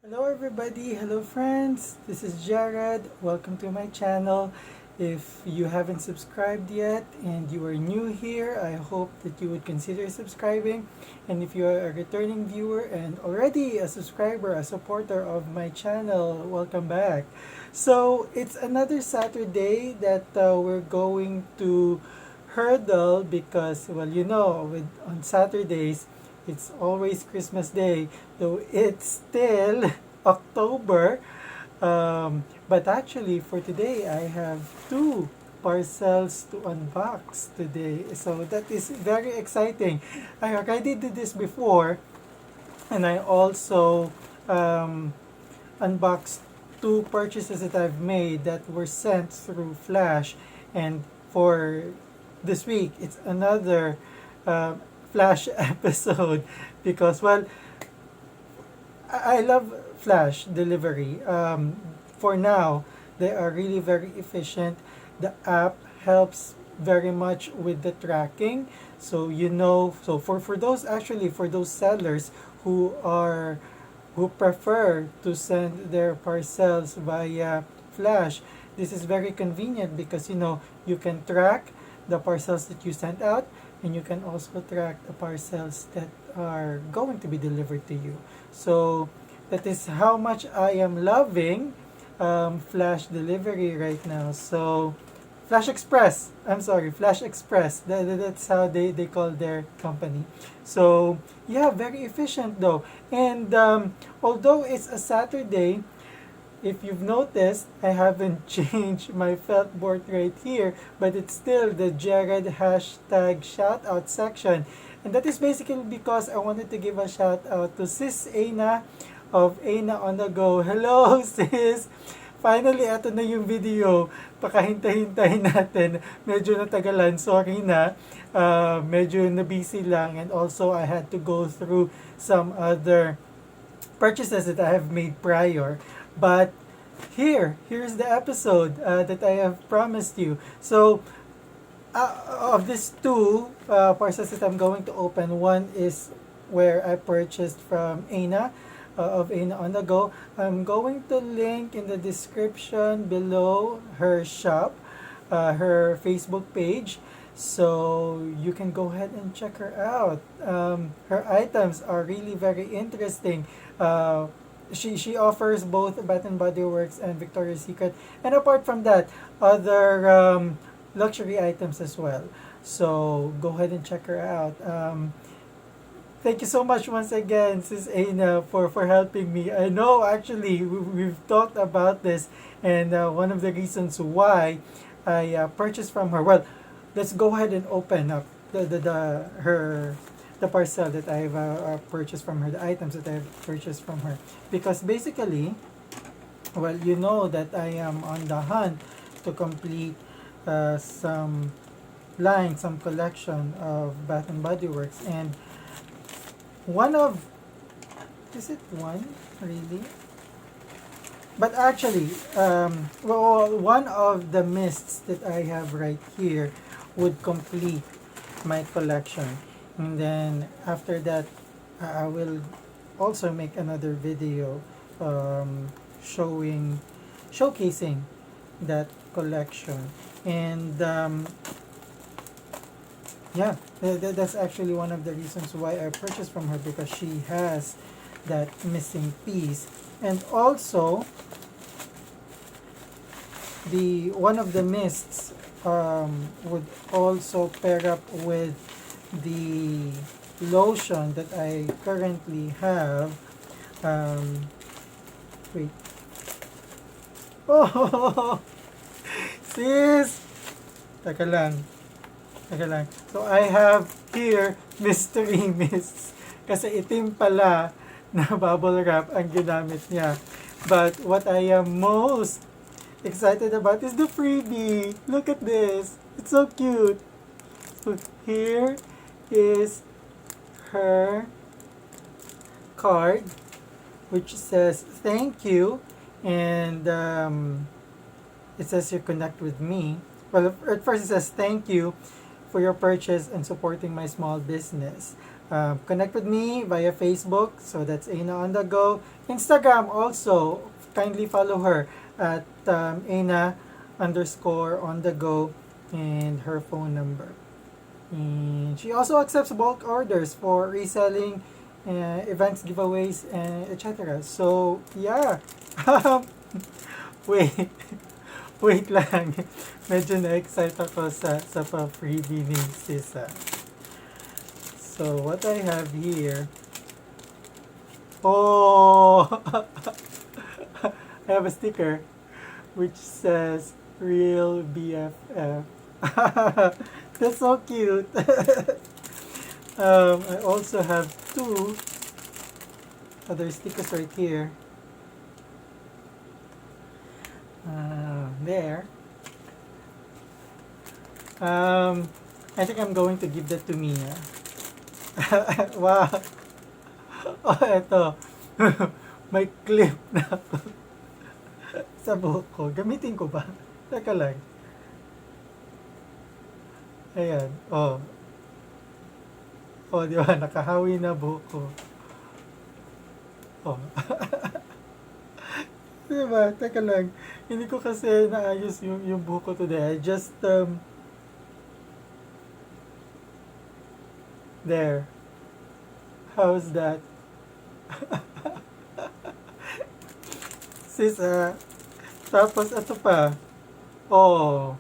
Hello everybody, hello friends, this is Jared. Welcome to my channel. If you haven't subscribed yet and you are new here, I hope that you would consider subscribing. And if you are a returning viewer and already a subscriber, a supporter of my channel, welcome back. So it's another Saturday that we're going to hurdle because, well, on Saturdays, it's always Christmas Day, though it's still October. But actually, for today, I have two parcels to unbox today. So that is very exciting. I already did this before, and I also unboxed two purchases that I've made that were sent through Flash. And for this week, it's another Flash episode because, well, I love Flash delivery. For now, they are really very efficient. The app helps very much with the tracking. So for those actually for those sellers who prefer to send their parcels via Flash, this is very convenient because you can track the parcels that you sent out, and you can also track the parcels that are going to be delivered to you. So that is how much I am loving Flash delivery right now. So Flash Express, I'm sorry, Flash Express, that's how they call their company. So yeah, very efficient though. And although it's a Saturday, if you've noticed, I haven't changed my felt board right here, but it's still the Jared hashtag shout out section. And that is basically because I wanted to give a shout out to Sis Aina of Aina on the Go. Hello, sis! Finally, eto na yung video. Pakahintay-hintay natin. Medyo natagalan. Sorry na. Medyo na-busy lang. And also, I had to go through some other purchases that I have made prior. But here's the episode that I have promised you. So, of these two parcels that I'm going to open, one is where I purchased from Aina of Aina on the Go. I'm going to link in the description below her shop, her Facebook page, so you can go ahead and check her out. Her items are really very interesting. She offers both Bath and Body Works and Victoria's Secret, and apart from that, other luxury items as well. So go ahead and check her out. Thank you so much once again, Sis Aina, for helping me. I know actually we've talked about this, and one of the reasons why I purchased from her. Well, let's go ahead and open up the parcel that I've purchased from her, the items that I've purchased from her. Because basically, well, you know that I am on the hunt to complete some line, some collection of Bath and Body Works, and one of is it one really? But actually, one of the mists that I have right here would complete my collection. And then after that, I will also make another video showcasing that collection. And yeah, that's actually one of the reasons why I purchased from her, because she has that missing piece. And also, the one of the mists would also pair up with the lotion that I currently have. Wait. Oh, sis! Taka lang. Taka lang. So, I have here mystery mists. Kasi itim pala na bubble wrap ang ginamit niya. But what I am most excited about is the freebie. Look at this. It's so cute. So, here is her card, which says thank you, and it says you connect with me. Well, at first it says thank you for your purchase and supporting my small business. Connect with me via Facebook. So that's Aina on the go. Instagram also. Kindly follow her at Aina underscore on the go and her phone number. And she also accepts bulk orders for reselling, events, giveaways, and etc. So, yeah. Wait. Wait lang. Medyo na-excite ako sa pa-freebie ni Sisa. So, what I have here. Oh! I have a sticker which says Real BFF. That's so cute. I also have two other stickers right here. There. I think I'm going to give that to Mia. Wow. Oh, eto. May clip na ako sa buhok ko. Gamitin ko ba? Teka lang. Ayan. Oh. Oh, di ba? Nakahawi na buhok ko. Oh. Di ba? Teka lang. Hindi ko kasi naayos yung buhok ko today. I just, there. How's that? Sis, tapos ito pa. Oh.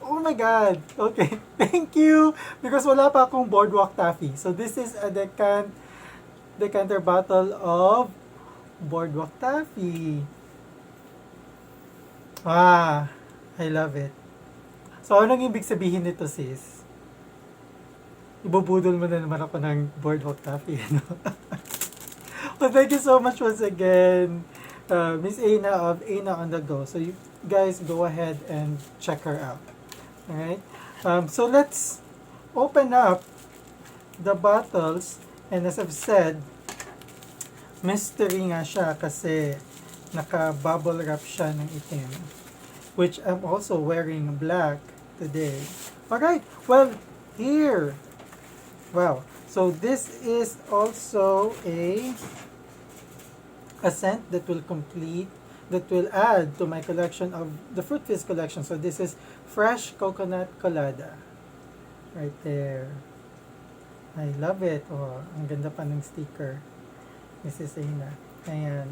Oh my God. Okay. Thank you. Because wala pa akong boardwalk taffy. So this is a decanter bottle of boardwalk taffy. Ah, I love it. So anong ibig sabihin nito, sis? Ibubudol mo na naman ako ng boardwalk taffy. Ano? Well, thank you so much once again, Miss Aina of Aina on the Go. So you guys go ahead and check her out. Alright? So let's open up the bottles. And as I've said, mystery nga siya kasi naka-bubble wrap siya ng itim. Which I'm also wearing black today. Alright, well, here. Wow. So this is also a scent that will add to my collection of the Fruit Fizz collection. So this is Fresh Coconut Colada. Right there. I love it. Oh, ang ganda pa ng sticker. Mrs. Aina. Ayan.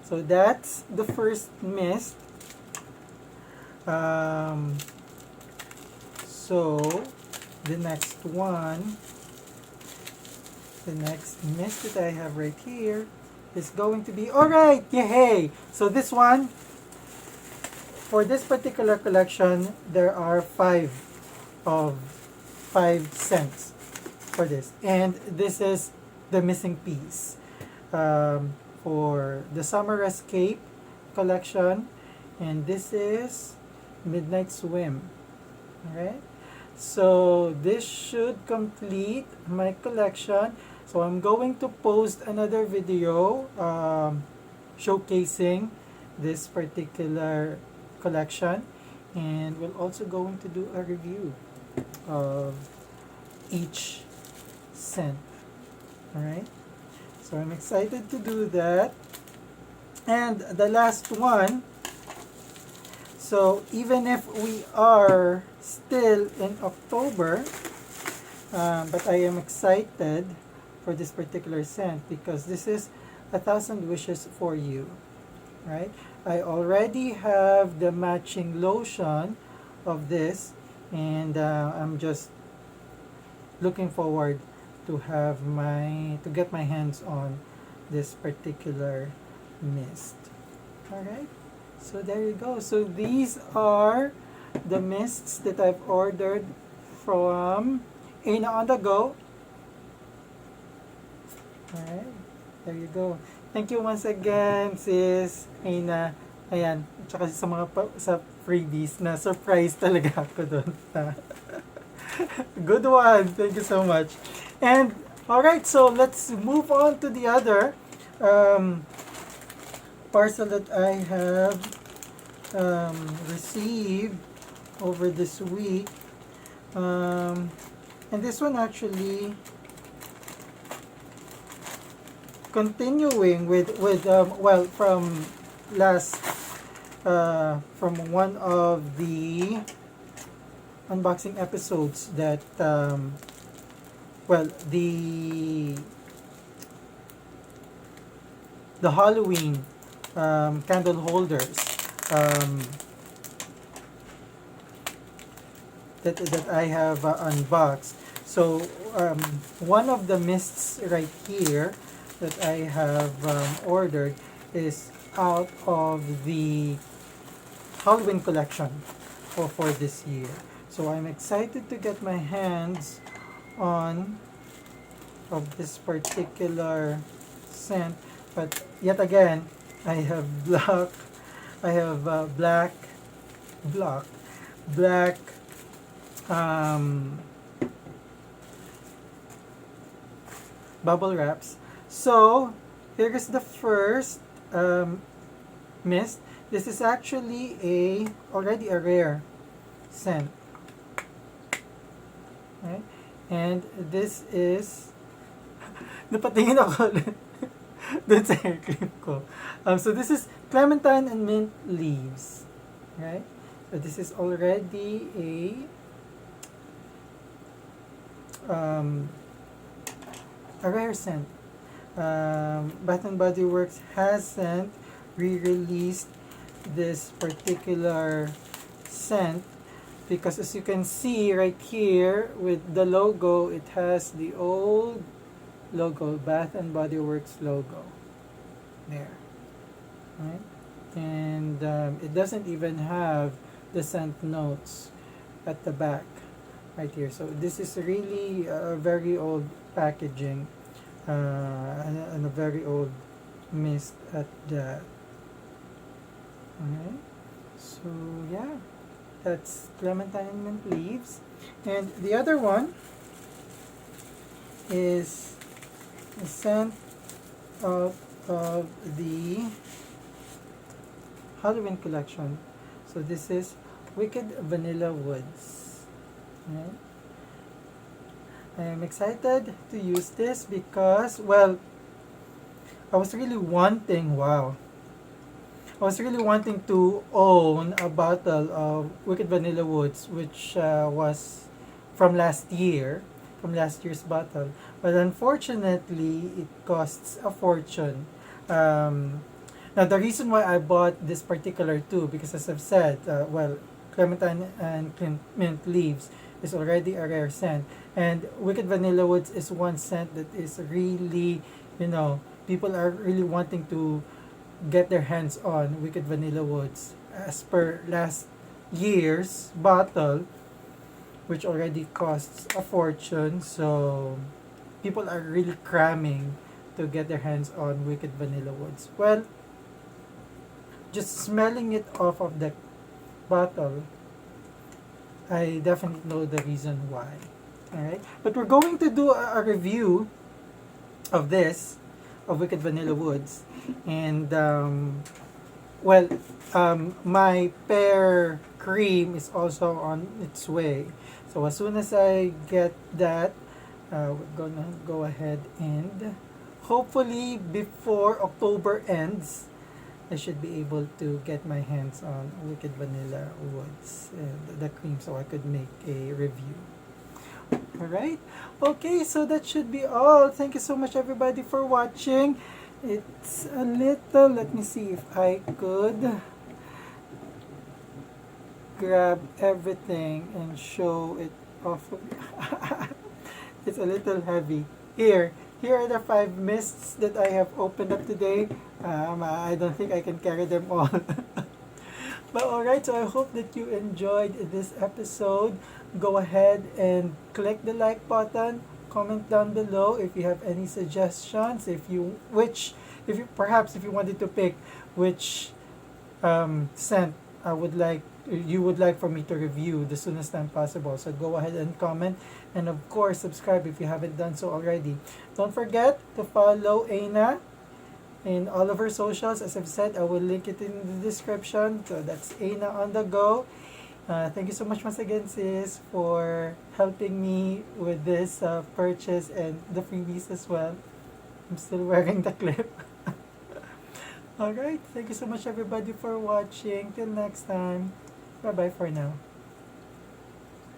So that's the first mist. So the next mist that I have right here is going to be, alright, yay! So this one, for this particular collection, there are 5 scents for this. And this is the missing piece. For the Summer Escape collection. And this is Midnight Swim. Alright? So this should complete my collection. So I'm going to post another video showcasing this particular collection, and we're also going to do a review of each scent. Alright, so I'm excited to do that. And the last one, so even if we are still in October, but I am excited for this particular scent because this is 1,000 Wishes for You, right? I already have the matching lotion of this, and I'm just looking forward to get my hands on this particular mist. Alright, so there you go. So these are the mists that I've ordered from Aina on the Go. Alright, there you go. Thank you once again, sis Aina. Ayan, tsaka sa mga sa freebies na surprise talaga ako doon. Good one. Thank you so much. And alright, so let's move on to the other parcel that I have received over this week. And this one actually continuing with well, last from one of the unboxing episodes that well, the Halloween candle holders um, that I have unboxed. So one of the mists right here that I have ordered is out of the Halloween collection for this year. So I'm excited to get my hands on of this particular scent. But yet again, I have black, black um, bubble wraps. So here is the first mist. This is actually already a rare scent, right? And this is napatingin ako dun sa hair cream ko. So this is clementine and mint leaves, right? So this is already a rare scent. Bath and Body Works hasn't re-released this particular scent because, as you can see right here with the logo, it has the old logo, Bath and Body Works logo there, right? And it doesn't even have the scent notes at the back right here. So this is really a very old packaging and a very old mist at that. Alright, so yeah, that's clementine and mint leaves. And the other one is the scent of the Halloween collection. So this is Wicked Vanilla Woods. Right? I am excited to use this because, well, I was really wanting to own a bottle of Wicked Vanilla Woods, which was from last year's bottle. But unfortunately, it costs a fortune. Now, the reason why I bought this particular two, because as I've said, well, clementine and mint leaves is already a rare scent. And Wicked Vanilla Woods is one scent that is really, people are really wanting to get their hands on Wicked Vanilla Woods as per last year's bottle, which already costs a fortune. So people are really cramming to get their hands on Wicked Vanilla Woods. Well, just smelling it off of the bottle, I definitely know the reason why. Alright, but we're going to do a review of this, of Wicked Vanilla Woods. And well, my pear cream is also on its way. So as soon as I get that, we're gonna go ahead and hopefully before October ends, I should be able to get my hands on Wicked Vanilla Woods and the cream so I could make a review. Alright, okay, so that should be all. Thank you so much everybody for watching. It's a little, let me see if I could grab everything and show it off of it's a little heavy. Here are the 5 mists that I have opened up today. I don't think I can carry them all. But alright, so I hope that you enjoyed this episode. Go ahead and click the like button. Comment down below if you have any suggestions. If you wanted to pick which scent you would like for me to review the soonest time possible. So go ahead and comment, and of course subscribe if you haven't done so already. Don't forget to follow Aina in all of her socials. As I've said, I will link it in the description. So that's Aina on the go. Thank you so much once again, sis, for helping me with this purchase and the freebies as well. I'm still wearing the clip. Alright, thank you so much everybody for watching. Till next time. Bye bye for now.